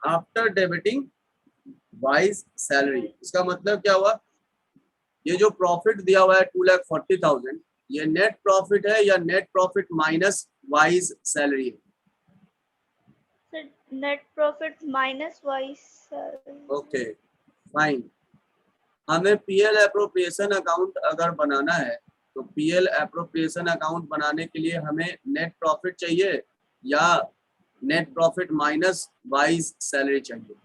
After debiting wise salary. इसका मतलब क्या हुआ, ये जो प्रॉफिट दिया हुआ है 2,40,000, ये नेट प्रॉफिट है या net profit minus Y's salary है? Net profit minus Y's salary. Okay fine. हमें पीएल एप्रोप्रिएशन अकाउंट अगर बनाना है तो पीएल एप्रोप्रिएशन अकाउंट बनाने के लिए हमें नेट प्रॉफिट चाहिए या net profit minus Y's salary चाहिए?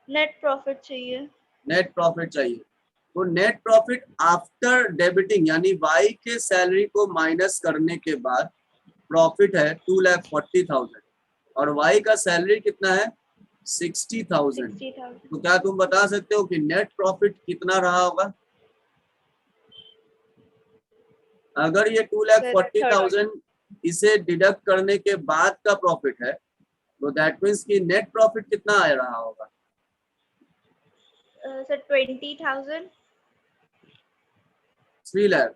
नेट प्रॉफिट चाहिए। नेट प्रॉफिट चाहिए। तो नेट प्रॉफिट आफ्टर डेबिटिंग यानी वाई के सैलरी को माइनस करने के बाद प्रॉफिट है 2,40,000 और वाई का सैलरी कितना है 60,000। 60,000। तो क्या तुम बता सकते हो कि नेट प्रॉफिट कितना रहा होगा? अगर ये 2,40,000 इसे डिडक्ट करने के बाद का प्रॉफिट है तो दैट मीन्स कि नेट प्रॉफिट कितना आ रहा होगा? सर 20,000। 3 लाख,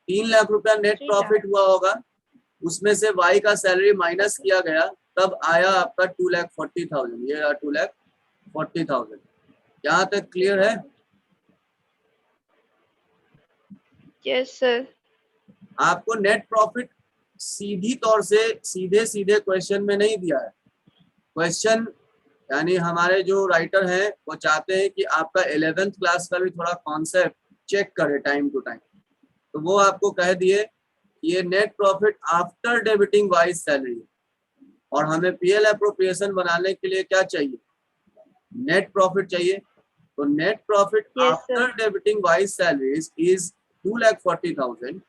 3 लाख रुपया नेट 3 प्रॉफिट लाख। हुआ होगा, उसमें से वाई का सैलरी माइनस किया गया, तब आया आपका 2,40,000। ये 2,40,000। यहाँ तक क्लियर है? Yes sir. आपको नेट प्रॉफिट सीधी तौर से सीधे क्वेश्चन में नहीं दिया है। क्वेश्चन यानी हमारे जो राइटर हैं वो चाहते हैं कि आपका 11th क्लास का भी थोड़ा कॉन्सेप्ट चेक करे टाइम टू टाइम, तो वो आपको कह दिए ये net profit after debiting wise salary और हमें पीएल एप्रोप्रिएशन बनाने के लिए क्या चाहिए, नेट प्रॉफिट चाहिए। तो net profit after debiting wise salaries is 2,40,000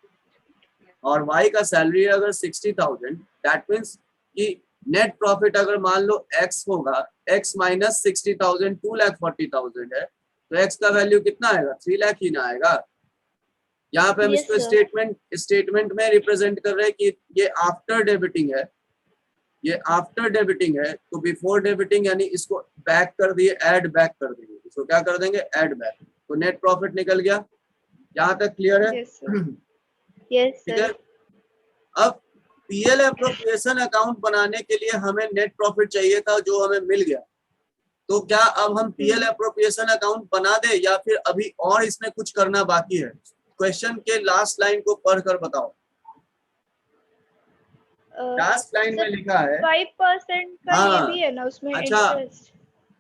और वाई का सैलरी अगर 60,000, दैट मीन्स कि नेट प्रॉफिट अगर मान लो x होगा, x माइनस 60,000 2,40,000 है, तो x का वैल्यू कितना आएगा? 3 लाख ही ना आएगा। यहाँ पे हम इसको स्टेटमेंट में रिप्रेजेंट कर रहे हैं कि ये आफ्टर डेबिटिंग है, ये आफ्टर डेबिटिंग है, तो बिफोर डेबिटिंग यानी इसको बैक कर दिए, ऐड बैक कर देंगे, इसको क्या कर देंगे? ऐड बैक, तो नेट प्रॉफिट निकल गया। यहाँ तक क्लियर है? यस ठीक है। अब पीएल एप्रोप्रिएशन अकाउंट बनाने के लिए हमें नेट प्रॉफिट चाहिए था जो हमें मिल गया, तो क्या अब हम पीएल एप्रोप्रिएशन अकाउंट बना दे या फिर अभी और इसमें कुछ करना बाकी है? क्वेश्चन के लास्ट लाइन को पढ़कर बताओ। लास्ट लाइन में लिखा है 5% का ये भी है ना उसमें इंटरेस्ट।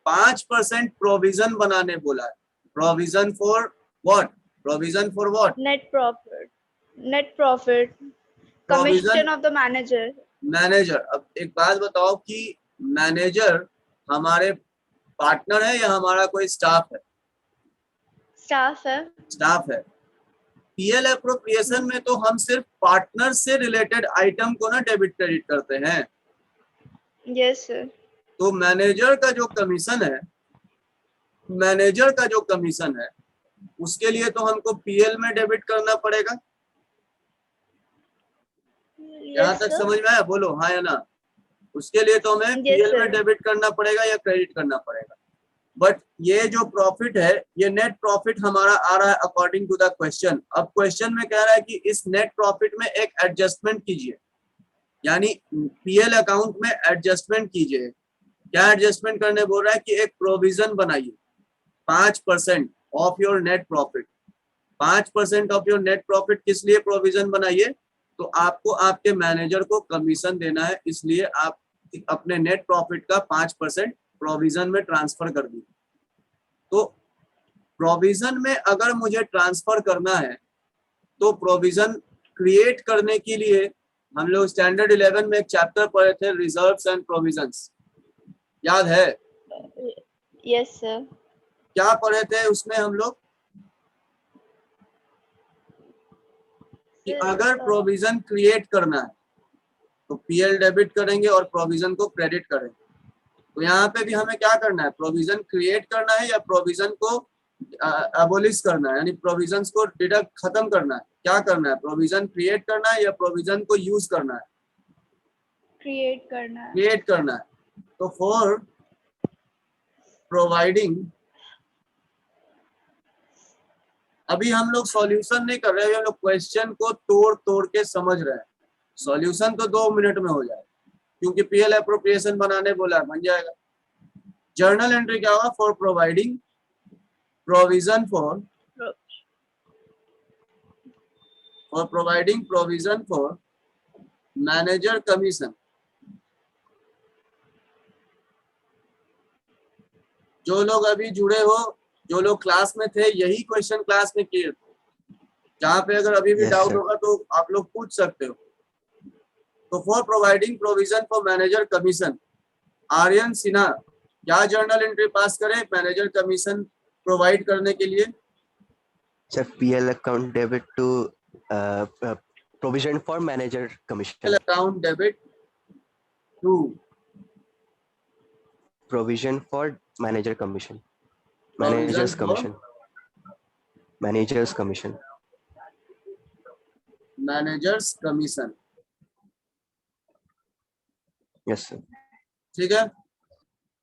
5% प्रोविजन बनाने बोला है। Provision for what? Provision for what? Net profit. Net profit commission of the manager. Manager. अब एक बात बताओ कि मैनेजर हमारे पार्टनर है या हमारा कोई स्टाफ है? स्टाफ है। स्टाफ है। पीएल एप्रोप्रिएशन में तो हम सिर्फ पार्टनर से रिलेटेड आइटम को ना डेबिट क्रेडिट करते हैं। Yes sir. तो मैनेजर का जो कमीशन है, मैनेजर का जो कमीशन है उसके लिए तो हमको पीएल में डेबिट करना पड़ेगा। यहाँ तक समझ में आया? बोलो हाँ या ना। उसके लिए तो हमें पीएल में डेबिट करना पड़ेगा या क्रेडिट करना पड़ेगा। बट ये जो प्रॉफिट है ये नेट प्रॉफिट हमारा आ रहा है अकॉर्डिंग टू द क्वेश्चन। अब क्वेश्चन में कह रहा है कि इस नेट प्रॉफिट में एक एडजस्टमेंट कीजिए, यानी पीएल अकाउंट में एडजस्टमेंट कीजिए। क्या एडजस्टमेंट करने बोल रहा है कि एक प्रोविजन बनाइए 5% of your net profit. 5% of your net profit किस लिए प्रोविजन बनाइए? तो आपको आपके मैनेजर को कमीशन देना है, इसलिए आप अपने नेट प्रॉफिट का 5% प्रोविजन में ट्रांसफर कर दीजिए। तो प्रोविजन में अगर मुझे ट्रांसफर करना है तो प्रोविजन क्रिएट करने के लिए हम लोग स्टैंडर्ड 11 में एक चैप्टर पढ़े थे, रिजर्व्स एंड प्रोविजंस, याद है? Yes sir. क्या पढ़े थे उसमें हम लोग? कि अगर प्रोविजन क्रिएट करना है तो पीएल डेबिट करेंगे और प्रोविजन को क्रेडिट करेंगे। तो यहाँ पे भी हमें क्या करना है? प्रोविजन क्रिएट करना है या प्रोविजन को एबोलिश करना है, यानी प्रोविजंस को डिडक्ट खत्म करना है? क्या करना है? प्रोविजन क्रिएट करना है या प्रोविजन को यूज करना है? क्रिएट करना है। क्रिएट करना है। तो फॉर प्रोवाइडिंग, अभी हम लोग सॉल्यूशन नहीं कर रहे हैं, हम लोग क्वेश्चन को तोड़ तोड़ के समझ रहे हैं। सॉल्यूशन तो 2 मिनट में हो जाए, क्योंकि पीएल एप्रोप्रिएशन बनाने बोला है, बन जाएगा। जर्नल एंट्री क्या होगा? For providing provision for manager commission. जो लोग अभी जुड़े हो, जो लोग क्लास में थे, यही क्वेश्चन क्लास में किए थे। जहाँ पे अगर अभी भी Yes, डाउट sir. होगा तो आप लोग पूछ सकते हो। तो for providing provision for manager commission, Aryan Sinha क्या जर्नल एंट्री पास करें मैनेजर कमीशन प्रोवाइड करने के लिए? Sir, PL account debit to provision for manager commission. Account debit to Provision for manager commission. Provision Manager's for- commission. Manager's commission. Managers commission. Yes, sir. ठीक है।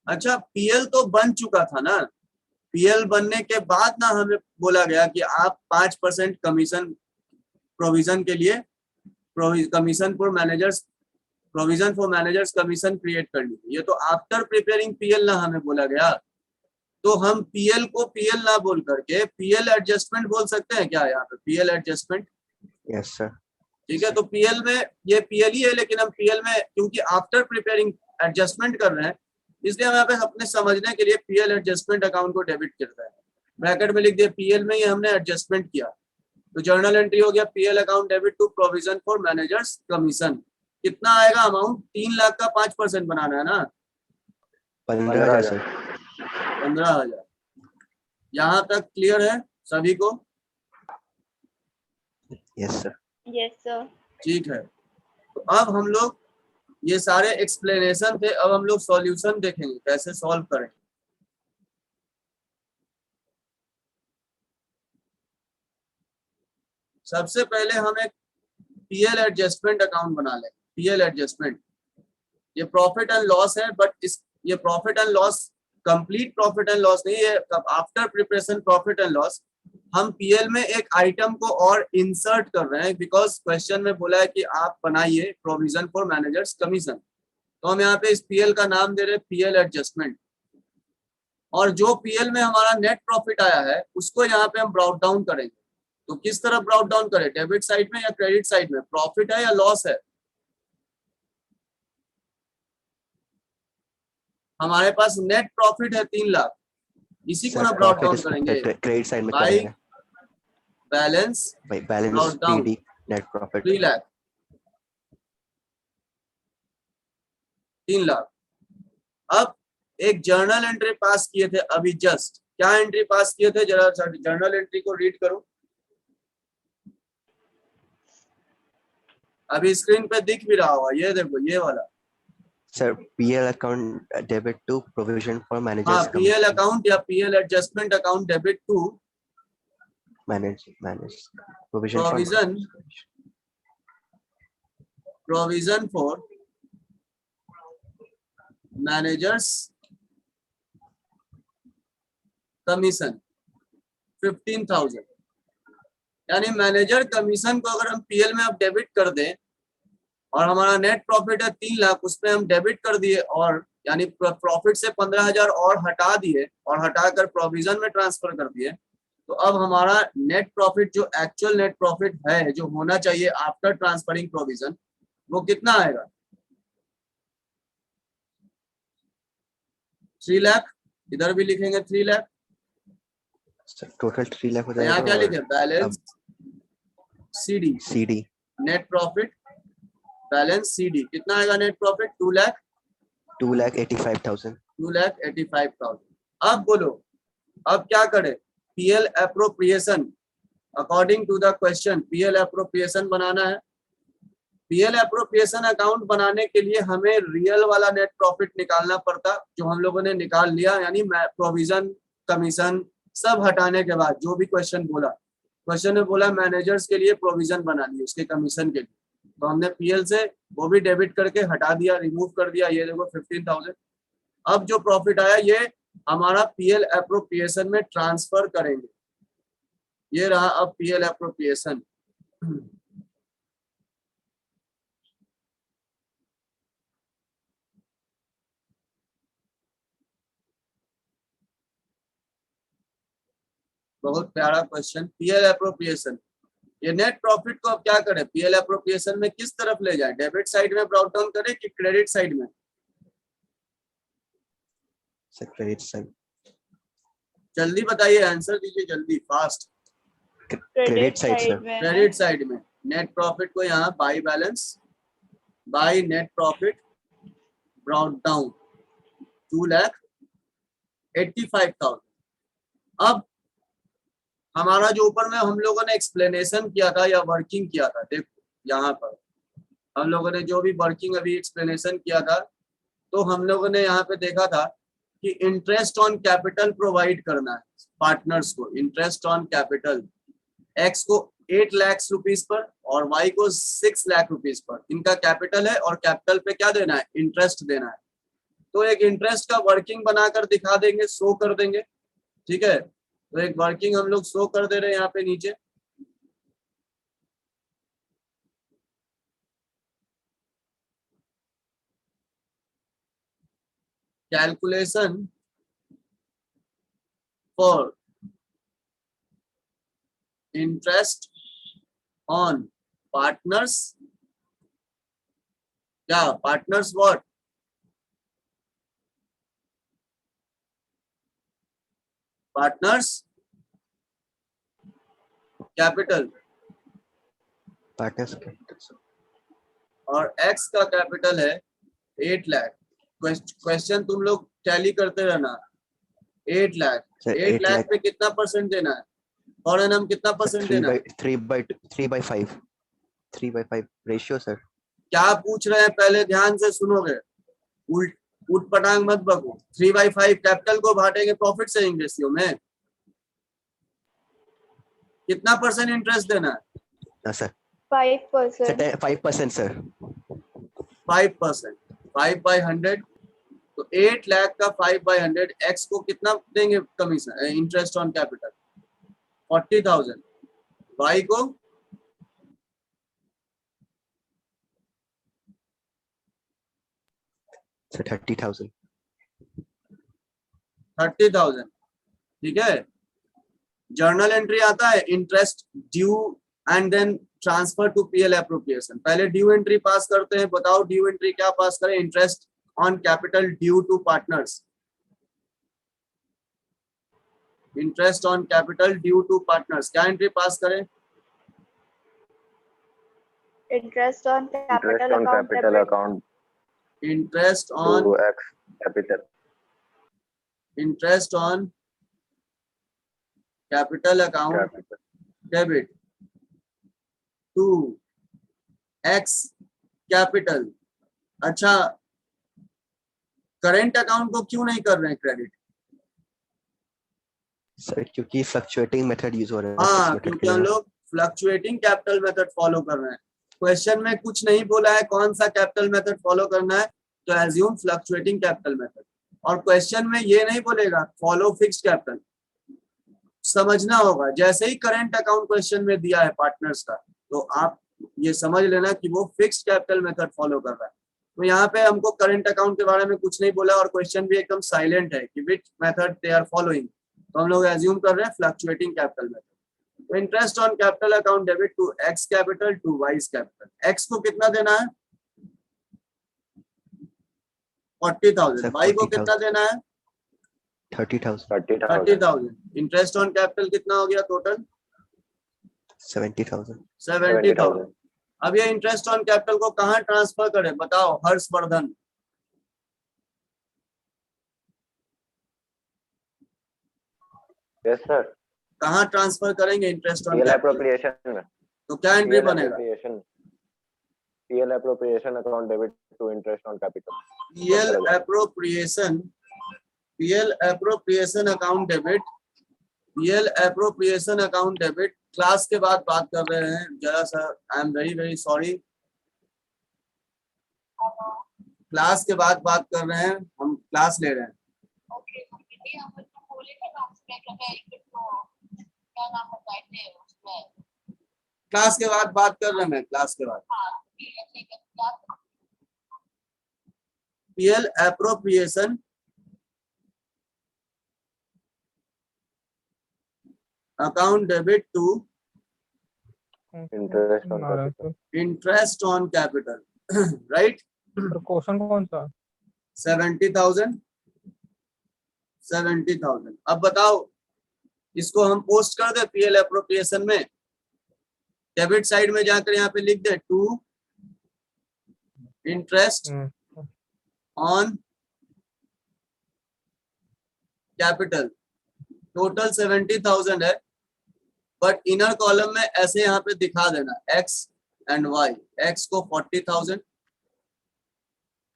अच्छा, PL तो बन चुका था ना, पीएल बनने के बाद ना हमें बोला गया कि आप 5% कमीशन प्रोविजन के लिए commission for managers provision for managers commission create कर लीजिए। ये तो आफ्टर प्रिपेयरिंग पीएल ना हमें बोला गया। तो हम पीएल को पीएल ना बोल करके पीएल एडजस्टमेंट बोल सकते हैं क्या? यहाँ पे पीएल एडजस्टमेंट। Yes, sir. ठीक है, तो पीएल में ये पीएल ही है, लेकिन हम पीएल में क्योंकि आफ्टर प्रिपेयरिंग एडजस्टमेंट कर रहे हैं, इसलिए हम यहाँ पे अपने समझने के लिए पीएल एडजस्टमेंट अकाउंट को डेबिट करते हैं। ब्रैकेट में लिख दिया पीएल में ही हमने एडजस्टमेंट किया। तो जर्नल एंट्री हो गया PL account debit to provision for managers commission. कितना आएगा अमाउंट? 3 लाख का 5% बनाना है ना, 15,000, sir. 15,000। यहाँ तक क्लियर है सभी को? Yes, sir. Yes, sir. ठीक है, तो अब हम लोग ये सारे एक्सप्लेनेशन थे, अब हम लोग सॉल्यूशन देखेंगे कैसे सॉल्व करें। सबसे पहले हम एक पीएल एडजस्टमेंट अकाउंट बना लें। पीएल एडजस्टमेंट, ये प्रॉफिट एंड लॉस है, बट ये profit and loss complete profit and loss नहीं है, after preparation profit and loss. हम पीएल में एक आइटम को और इंसर्ट कर रहे हैं बिकॉज क्वेश्चन में बोला है कि आप बनाइए प्रोविजन फॉर मैनेजर्स कमीशन। तो हम यहाँ पे इस पीएल का नाम दे रहे हैं पीएल एडजस्टमेंट। और जो पीएल में हमारा नेट प्रॉफिट आया है उसको यहाँ पे हम ब्राउट डाउन करेंगे। तो किस तरह ब्राउट डाउन करें? डेबिट साइड में या क्रेडिट साइड में? प्रॉफिट है या लॉस है? हमारे पास नेट प्रॉफिट है 3 लाख, इसी को Sir, ना ब्राउट profit डाउन is करेंगे credit side में बाई करेंगे. Balance By balance Brought down. PD net profit. 3 lakh. 3 lakh. अब एक जर्नल एंट्री पास किए थे अभी जस्ट, क्या एंट्री पास किए थे? जरा जर्नल एंट्री को रीड करो। अभी स्क्रीन पे दिख भी रहा होगा, ये देखो ये वाला। Sir, PL account debit to provision for हाँ, managers पीएल commission. अकाउंट या PL adjustment account debit to Manage provision for provision for managers commission 15,000। यानी मैनेजर कमीशन को अगर हम पीएल में अब डेबिट कर दें और हमारा नेट प्रॉफिट है 3 लाख, उसमें हम डेबिट कर दिए और यानी प्रॉफिट से 15,000 और हटा दिए और हटाकर प्रोविजन में ट्रांसफर कर दिए, तो अब हमारा नेट प्रॉफिट जो एक्चुअल नेट प्रॉफिट है जो होना चाहिए आफ्टर ट्रांसफरिंग प्रोविजन, वो कितना आएगा? 3 लाख। इधर भी लिखेंगे 3 लाख। Sir, total 3 lakh हो यहाँ क्या जाएगा. लिखे? Balance CD CD net profit balance CD कितना आएगा नेट प्रॉफिट? 2 लाख 2,85,000. 2,85,000। अब बोलो अब क्या करें? PL appropriation according to the question PL appropriation बनाना है। पीएल एप्रोप्रिएशन अकाउंट बनाने के लिए हमें रियल वाला नेट प्रॉफिट निकालना पड़ता, जो हम लोगों ने निकाल लिया। यानी प्रोविजन कमीशन सब हटाने के बाद जो भी क्वेश्चन बोला, क्वेश्चन में बोला मैनेजर्स के लिए प्रोविजन बनानी है उसके कमीशन के लिए, तो हमने पीएल से वो भी डेबिट करके हटा दिया, रिमूव कर दिया। ये देखो 15,000। अब जो प्रॉफिट आया ये हमारा पीएल एप्रोप्रिएशन में ट्रांसफर करेंगे। ये रहा अब पीएल एप्रोप्रिएशन। बहुत प्यारा क्वेश्चन। पीएल एप्रोप्रिएशन, ये नेट प्रॉफिट को अब क्या करें, पीएल एप्रोप्रिएशन में किस तरफ ले जाएं, डेबिट साइड में ब्रॉट डाउन करें कि क्रेडिट साइड में? Sir credit side. जल्दी बताइए, आंसर दीजिए जल्दी, फास्ट। Credit side sir. में क्रेडिट साइड में नेट प्रॉफिट को यहाँ by balance, by net profit brought down 2,85,000। अब हमारा जो ऊपर में हम लोगों ने एक्सप्लेनेशन किया था या वर्किंग किया था, देखो यहाँ पर हम लोगों ने जो भी वर्किंग अभी एक्सप्लेनेशन किया था, तो हम लोगों ने यहाँ पे देखा था कि इंटरेस्ट ऑन कैपिटल प्रोवाइड करना है पार्टनर्स को। इंटरेस्ट ऑन कैपिटल एक्स को 8 लाख रुपीस पर और वाई को 6 लाख रुपीस पर, इनका कैपिटल है और कैपिटल पे क्या देना है, इंटरेस्ट देना है। तो एक इंटरेस्ट का वर्किंग बनाकर दिखा देंगे, शो कर देंगे, ठीक है। तो एक वर्किंग हम लोग शो कर दे रहे हैं यहाँ पे नीचे। Calculation for interest on partners, क्या partners what, partners capital, partners capital और एक्स का कैपिटल है 8 लाख। क्वेश्चन तुम लोग टैली करते रहना। 8 लाख, सर 8 लाख पे कितना परसेंट देना है, और एनम कितना परसेंट देना है? 3/5 रेशियो सर। क्या पूछ रहे हैं पहले ध्यान से सुनोगे, उल्ट पटांग मत बको। 3/5 कैपिटल को बांटेंगे प्रॉफिट सेविंग रेशियो में, कितना परसेंट इंटरेस्ट देना है? सर 5%। 5% सर। 5%, 5/100, तो 8 लाख का 5/100, एक्स को कितना देंगे commission, interest on capital? 40,000। Y को सर 30,000। 30,000, ठीक है। जर्नल एंट्री आता है interest due and then transfer to PL appropriation. पहले ड्यू एंट्री पास करते हैं, बताओ ड्यू एंट्री क्या पास करें? Interest on capital due to partners, interest on capital due to partners, क्या एंट्री पास करें? Interest on capital account interest on X capital, interest on capital account debit to X capital. अच्छा, current account को क्यों नहीं कर रहे हैं credit? Sir क्योंकि फ्लक्चुएटिंग मेथड यूज हो रहा है। हाँ, क्योंकि हम लोग फ्लक्चुएटिंग कैपिटल मेथड फॉलो कर रहे हैं। क्वेश्चन में कुछ नहीं बोला है कौन सा कैपिटल मेथड फॉलो करना है, तो एज्यूम फ्लक्चुएटिंग कैपिटल मेथड। और क्वेश्चन में ये नहीं बोलेगा फॉलो फिक्स्ड कैपिटल, समझना होगा। जैसे ही करंट अकाउंट क्वेश्चन में दिया है पार्टनर्स का, तो आप ये समझ लेना कि वो फिक्स्ड कैपिटल मेथड फॉलो कर रहा है। तो यहाँ पे हमको करंट अकाउंट के बारे में कुछ नहीं बोला और क्वेश्चन भी एकदम साइलेंट है कि which method they are following, तो हम लोग एज्यूम कर रहे हैं फ्लक्चुएटिंग कैपिटल मेथड। तो interest on capital account debit to X capital to Y's capital. X को कितना देना है? 40,000। वाई को कितना देना है? 30,000। इंटरेस्ट ऑन कैपिटल कितना हो गया टोटल? 70,000। 70,000। अब ये इंटरेस्ट ऑन कैपिटल को कहाँ ट्रांसफर करें, बताओ हर्षवर्धन? यस सर, कहाँ ट्रांसफर करेंगे interest on PL capital? Appropriation में। तो क्या एंट्री बनेगा? PL appropriation account debit to interest on capital. PL appropriation account debit, PL appropriation account debit class के बाद बात कर रहे हैं। जरा सा I am very very sorry, class के बाद बात कर रहे हैं, हम क्लास ले रहे हैं। क्लास के बाद बात कर रहे हैं, क्लास के बाद। PL appropriation account debit to Interest on आ रहा है capital. Sir. Interest on capital right. Sir question कौन सा? 70,000 70,000। अब बताओ इसको हम पोस्ट कर दे पीएल एप्रोप्रिएशन में, डेबिट साइड में जाकर यहाँ पे लिख दे to interest on capital. Total 70,000 है, बट इनर कॉलम में ऐसे यहाँ पे दिखा देना एक्स एंड वाई। एक्स को 40,000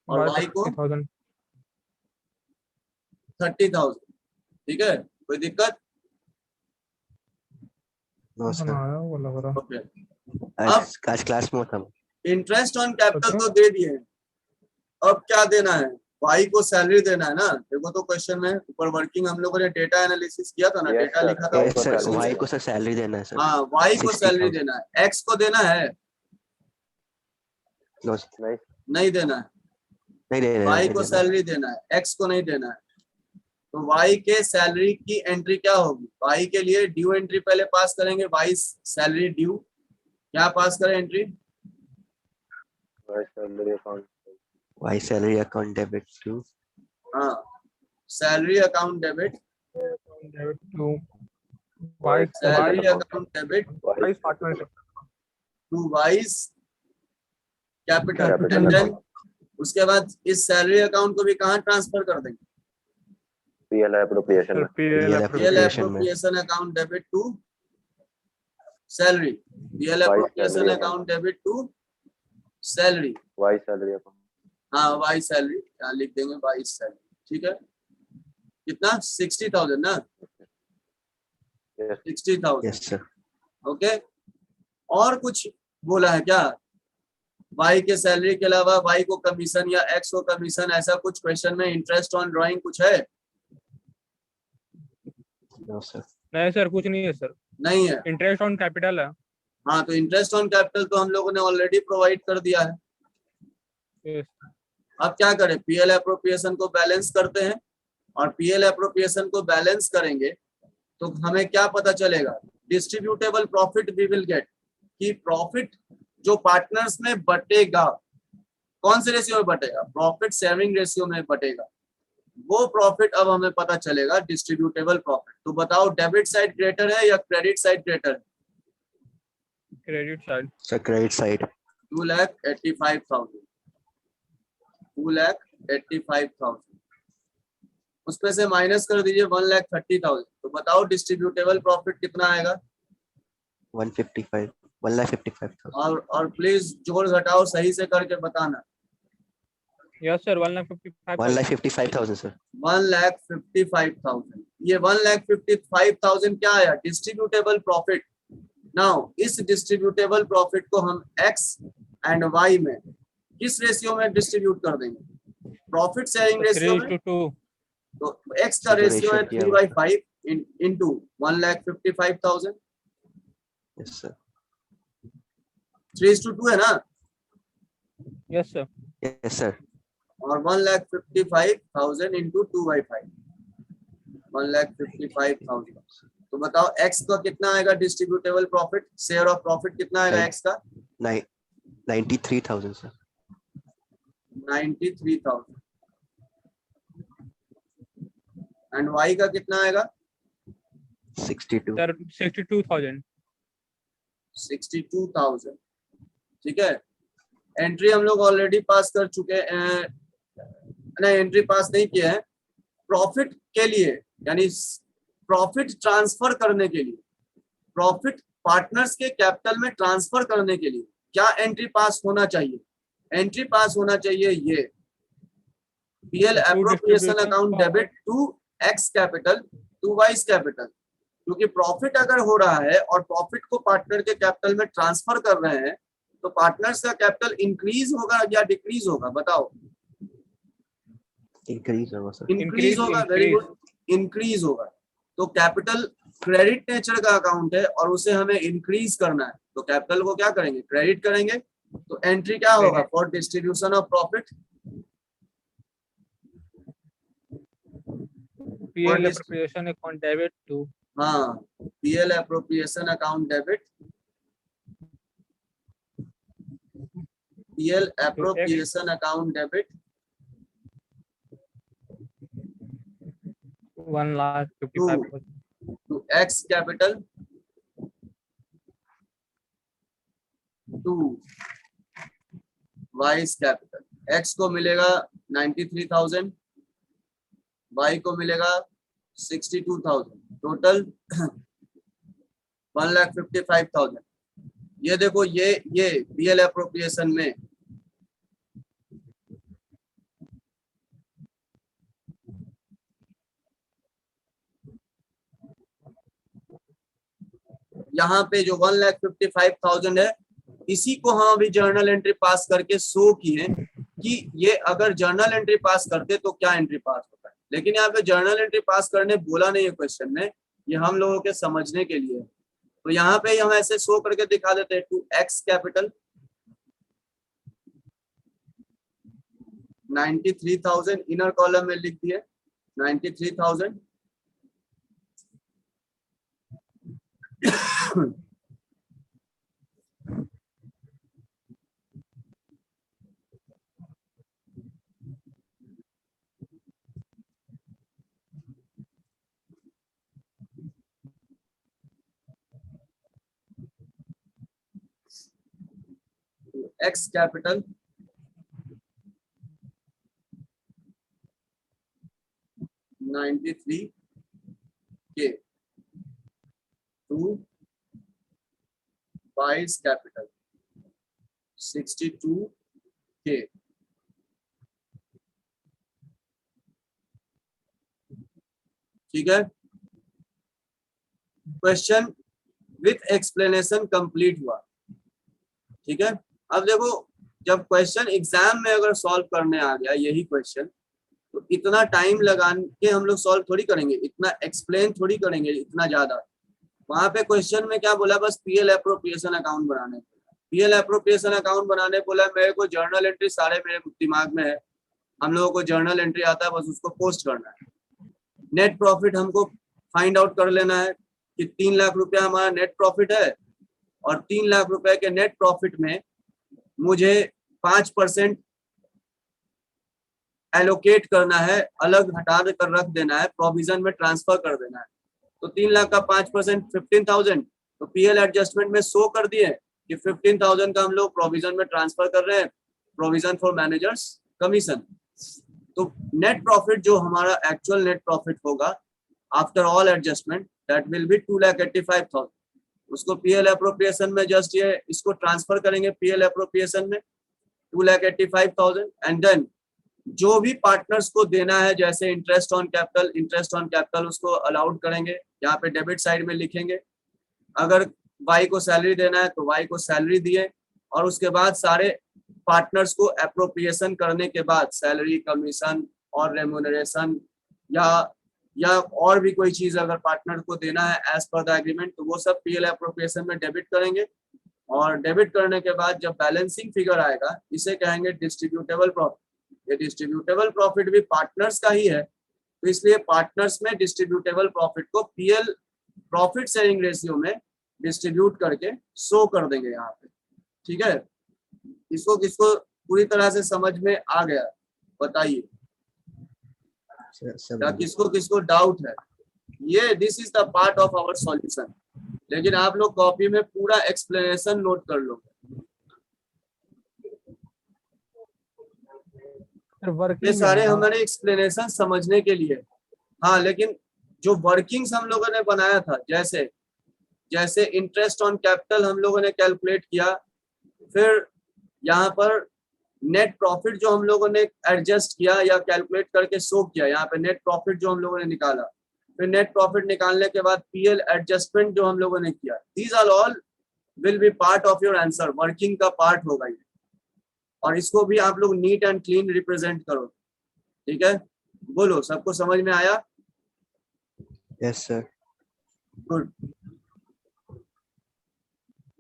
और वाई को 40,000। 30,000। ठीक है, कोई दिक्कत? नो सर, बनाया वो लग रहा। ओके, आज क्लास में था। इंटरेस्ट ऑन कैपिटल तो दे दिए, अब क्या देना है? वाई को सैलरी देना है ना। देखो तो क्वेश्चन में ऊपर वर्किंग हम लोगों ने डेटा एनालिसिस किया था ना, Yes, डेटा sir. लिखा था। Yes, sir sir. वाई को सर सैलरी देना है सर। हाँ, वाई को 60,000 सैलरी देना है। एक्स को देना है? नो नहीं, नहीं देना है। नहीं दे रहे वाई को सैलरी देना है, एक्स को नहीं देना है। तो वाई के सैलरी की एंट्री क्या होगी? वाई के लिए ड्यू एंट्री पहले पास करेंगे, वाई सैलरी ड्यू। क्या पास करें entry? my salary account. Y salary account debit to हाँ, salary account debit, debit to Y salary account debit Y partnership to Y's capital. Capital and then account. उसके बाद इस salary account को भी कहाँ transfer कर देंगे? PL appropriation में. पीएल पीएल Appropriation में। Appropriation account debit to salary. PL Why appropriation salary account debit to salary. Why salary account? हाँ, वाई सैलरी यहाँ लिख देंगे, वाई सैलरी। ठीक है, कितना? 60,000 ना? Yes. 60,000। Yes sir. ओके, और कुछ बोला है क्या? वाई के सैलरी के अलावा वाई को कमीशन या एक्स को कमीशन, ऐसा कुछ क्वेश्चन में? इंटरेस्ट ऑन ड्राइंग कुछ है? No sir. नहीं सर कुछ नहीं है सर। नहीं है। इंटरेस्ट ऑन कैपिटल है। हाँ, तो इंटरेस्ट ऑन कैपिटल तो हम लोगों ने ऑलरेडी प्रोवाइड कर दिया है। Yes. अब क्या करें? पीएल एप्रोप्रिएशन को बैलेंस करते हैं, और पीएल एप्रोप्रिएशन को बैलेंस करेंगे तो हमें क्या पता चलेगा? Distributable profit we will get, कि प्रॉफिट जो पार्टनर्स में बटेगा, कौन से रेशियो में बटेगा? प्रॉफिट शेयरिंग रेशियो में बटेगा। वो प्रॉफिट अब हमें पता चलेगा, डिस्ट्रीब्यूटेबल प्रॉफिट। तो बताओ डेबिट साइड ग्रेटर है या क्रेडिट साइड ग्रेटर है? Credit side. Sir credit side. 2,85,000। 2,85,000 उसमें से माइनस कर दीजिए 1,30,000। तो बताओ डिस्ट्रीब्यूटेबल प्रॉफिट कितना आएगा? 1,55,000। और प्लीज जोड़ घटाओ सही से करके बताना। Yes sir 1,55,000। 1,55,000 सर। 1,55,000। ये 1,55,000 क्या आया? Distributable profit. नाउ इस डिस्ट्रीब्यूटेबल प्रॉफिट को हम एक्स एंड वाई में किस रेशियो में डिस्ट्रीब्यूट कर देंगे? प्रॉफिट शेयरिंग रेशियो में। 3:2। तो एक्स का रेशियो है 3/5 इंटू 1,55,000। Yes sir. 3:2 है ना? Yes sir. Yes sir. और 1,55,000 इंटू 2/5, 1,55,000। तो बताओ एक्स का कितना आएगा distributable profit? Share of profit कितना आएगा एक्स का? 93,000 सर। 93,000। एंड वाई का कितना आएगा? 62। सर 62,000। 62,000। ठीक है, एंट्री हम लोग ऑलरेडी पास कर चुके हैं। नहीं, एंट्री पास नहीं किए हैं। प्रॉफिट के लिए, यानी प्रॉफिट ट्रांसफर करने के लिए, प्रॉफिट पार्टनर्स के कैपिटल में ट्रांसफर करने के लिए क्या एंट्री पास होना चाहिए? एंट्री पास होना चाहिए ये PL appropriation account debit to X capital to Y's capital. क्योंकि प्रॉफिट अगर हो रहा है और प्रॉफिट को पार्टनर के कैपिटल में ट्रांसफर कर रहे हैं, तो पार्टनर्स का कैपिटल इंक्रीज होगा या डिक्रीज होगा? बताओ। इंक्रीज होगा सर। इंक्रीज होगा। वेरी गुड, इंक्रीज होगा। तो कैपिटल क्रेडिट नेचर का अकाउंट है और उसे हमें इंक्रीज करना है, तो कैपिटल को क्या करेंगे? क्रेडिट करेंगे। तो एंट्री क्या होगा? For distribution of profit, PL appropriation account debit to हाँ, PL appropriation account debit, PL appropriation account debit 1,55,000. To X capital to Y's capital. X को मिलेगा 93,000, वाई को मिलेगा 62,000, टोटल 1,55,000। ये देखो, ये पीएल एप्रोप्रिएशन में यहाँ पे जो 1,55,000 है, इसी को हम अभी जर्नल एंट्री पास करके शो किए कि ये अगर जर्नल एंट्री पास करते तो क्या एंट्री पास होता है, लेकिन यहाँ पे जर्नल एंट्री पास करने बोला नहीं है क्वेश्चन में, ये हम लोगों के समझने के लिए। तो यहाँ पे हम ऐसे शो करके दिखा देते हैं, to X capital 93,000, inner column में लिख दिए 93,000 X capital 93K to Y's capital 62K। ठीक है, क्वेश्चन विथ एक्सप्लेनेशन कंप्लीट हुआ। ठीक है, अब देखो, जब क्वेश्चन एग्जाम में अगर सॉल्व करने आ गया यही क्वेश्चन, तो इतना टाइम लगा के हम लोग सॉल्व थोड़ी करेंगे, इतना एक्सप्लेन थोड़ी करेंगे इतना ज्यादा। वहां पे क्वेश्चन में क्या बोला, बस पीएल एप्रोप्रिएशन अकाउंट बनाने, पीएल एप्रोप्रिएशन अकाउंट बनाने बोला। मेरे को जर्नल एंट्री सारे मेरे दिमाग में है, हम लोगों को जर्नल एंट्री आता है, बस उसको पोस्ट करना है। नेट प्रॉफिट हमको फाइंड आउट कर लेना है कि 3 लाख रुपया हमारा नेट प्रॉफिट है, और 3 लाख रुपए के नेट प्रॉफिट में मुझे 5% एलोकेट करना है, अलग हटा कर रख देना है, प्रोविजन में ट्रांसफर कर देना है। तो 3 लाख का 5% 15,000, तो पीएल एडजस्टमेंट में शो कर दिए कि 15,000 का हम लोग प्रोविजन में ट्रांसफर कर रहे हैं, प्रोविजन फॉर मैनेजर्स कमीशन। तो नेट प्रॉफिट जो हमारा एक्चुअल नेट प्रॉफिट होगा after all adjustment, that will be 2,85,000। उसको पीएल एप्रोप्रिएशन में जस्ट ये इसको ट्रांसफर करेंगे पीएल एप्रोप्रिएशन में 2,85,000, एंड देन जो भी पार्टनर्स को देना है, जैसे इंटरेस्ट ऑन कैपिटल उसको अलाउड करेंगे, यहाँ पे डेबिट साइड में लिखेंगे। अगर वाई को सैलरी देना है तो वाई को सैलरी दिए, और उसके बाद सारे पार्टनर्स को एप्रोप्रिएशन करने के बाद सैलरी, कमीशन और रेम्यूनरेशन या और भी कोई चीज अगर पार्टनर को देना है एज पर द एग्रीमेंट, तो वो सब पीएल एप्रोप्रिएशन में डेबिट करेंगे। और डेबिट करने के बाद जब बैलेंसिंग फिगर आएगा, इसे कहेंगे डिस्ट्रीब्यूटेबल प्रॉफिट। ये डिस्ट्रीब्यूटेबल प्रॉफिट भी पार्टनर्स का ही है, तो इसलिए पार्टनर्स में डिस्ट्रीब्यूटेबल प्रॉफिट को पीएल प्रॉफिट शेयरिंग रेशियो में डिस्ट्रीब्यूट करके शो कर देंगे यहाँ पे। ठीक है, इसको किसको पूरी तरह से समझ में आ गया, बताइए, क्या किसको किसको डाउट है? ये this is the part of our solution, लेकिन आप लोग कॉपी में पूरा एक्सप्लेनेशन नोट कर लो। ये सारे हमारे एक्सप्लेनेशन समझने के लिए। हाँ, लेकिन जो वर्किंग्स हम लोगों ने बनाया था, जैसे इंटरेस्ट ऑन कैपिटल हम लोगों ने कैलकुलेट किया, फिर यहाँ पर नेट प्रॉफिट जो हम लोगों ने एडजस्ट किया या कैलकुलेट करके शो किया, यहाँ पे नेट प्रॉफिट जो हम लोगों ने निकाला, फिर नेट प्रॉफिट निकालने के बाद पीएल एडजस्टमेंट जो हम लोगों ने किया, these are all will be part of your answer, working का पार्ट होगा ये। और इसको भी आप लोग नीट एंड क्लीन रिप्रेजेंट करो। ठीक है, बोलो, सबको समझ में आया? Yes sir. गुड।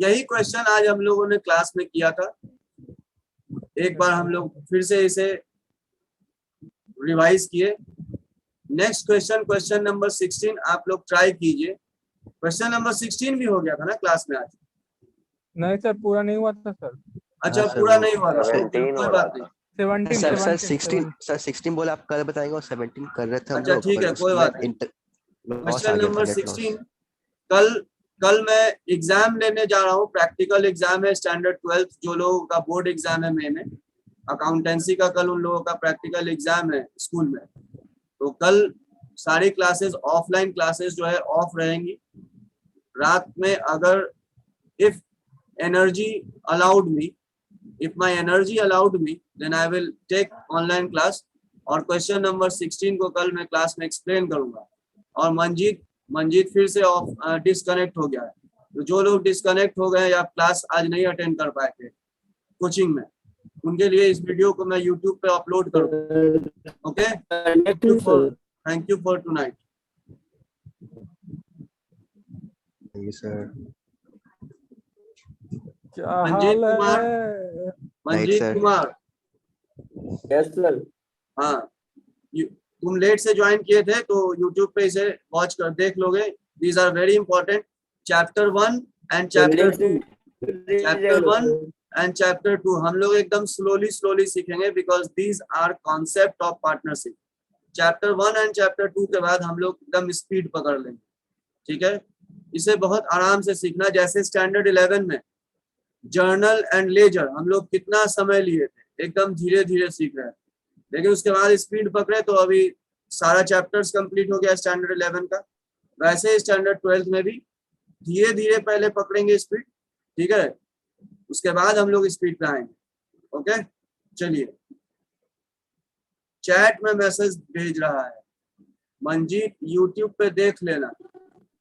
यही क्वेश्चन आज हम लोगों ने क्लास में किया था। एक बार हम लोग फिर से इसे रिवाइज किए। नेक्स्ट क्वेश्चन, क्वेश्चन नंबर 16 आप लोग ट्राई कीजिए। क्वेश्चन नंबर 16 भी हो गया था ना क्लास में आज? नहीं सर, पूरा नहीं हुआ था सर। अच्छा हाँ, सर, पूरा वो नहीं हुआ था, तो 17 कोई हो बात रहा नहीं। था। 17 सर 17 16 बोला आप कल बताएंगे और 17 कर रहे थे हम अच्छा, लोग, ठीक पर है, कोई उसमें बात नहीं। लॉस आ क्वेश्चन गया था, नंबर नेट लॉस। 16 कल कल मैं एग्जाम लेने जा रहा हूँ, प्रैक्टिकल एग्जाम है स्टैंडर्ड 12th, जो लोगों का बोर्ड एग्जाम है मई में, अकाउंटेंसी का कल उन लोगों का प्रैक्टिकल एग्जाम है स्कूल में। तो कल सारी क्लासेस ऑफलाइन क्लासेस जो है ऑफ रहेंगी। रात में अगर if energy allowed me, if my energy allowed me, then I will take online class। और क्वेश्चन नंबर 16 को कल मैं क्लास में एक्सप्लेन करूंगा। और मंजीत फिर से ऑफ डिस्कनेक्ट हो गया है, तो जो लोग डिस्कनेक्ट हो गए या क्लास आज नहीं अटेंड कर पाए थे कोचिंग में, उनके लिए इस वीडियो को मैं यूट्यूब पे अपलोड करूंगा। Okay, thank you for tonight. Sir क्या मंजीत हाल कुमार, है? Manjeet sir। Kumar, yes sir. हाँ, तुम लेट से ज्वाइन किए थे तो YouTube पे इसे वॉच कर देख लोगे। These are very important, chapter 1 and chapter 2, chapter 1 and chapter 2 हम लोग एकदम स्लोली सीखेंगे, because these are concept of partnership. Chapter 1 and chapter 2 के बाद हम लोग एकदम स्पीड पकड़ लेंगे, ठीक है। इसे बहुत आराम से सीखना। जैसे स्टैंडर्ड 11 में जर्नल एंड लेजर हम लोग कितना समय लिए थे, एकदम धीरे धीरे सीख रहे हैं, लेकिन उसके बाद स्पीड पकड़े तो अभी सारा चैप्टर्स कंप्लीट हो गया स्टैंडर्ड 11 का। वैसे स्टैंडर्ड 12 में भी धीरे धीरे पहले पकड़ेंगे स्पीड, ठीक है, उसके बाद हम लोग स्पीड पे आएंगे। ओके, चलिए, चैट में मैसेज भेज रहा है मंजीत, यूट्यूब पे देख लेना।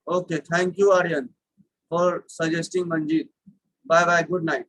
Okay, thank you Aryan for suggesting Manjeet. Bye bye, good night.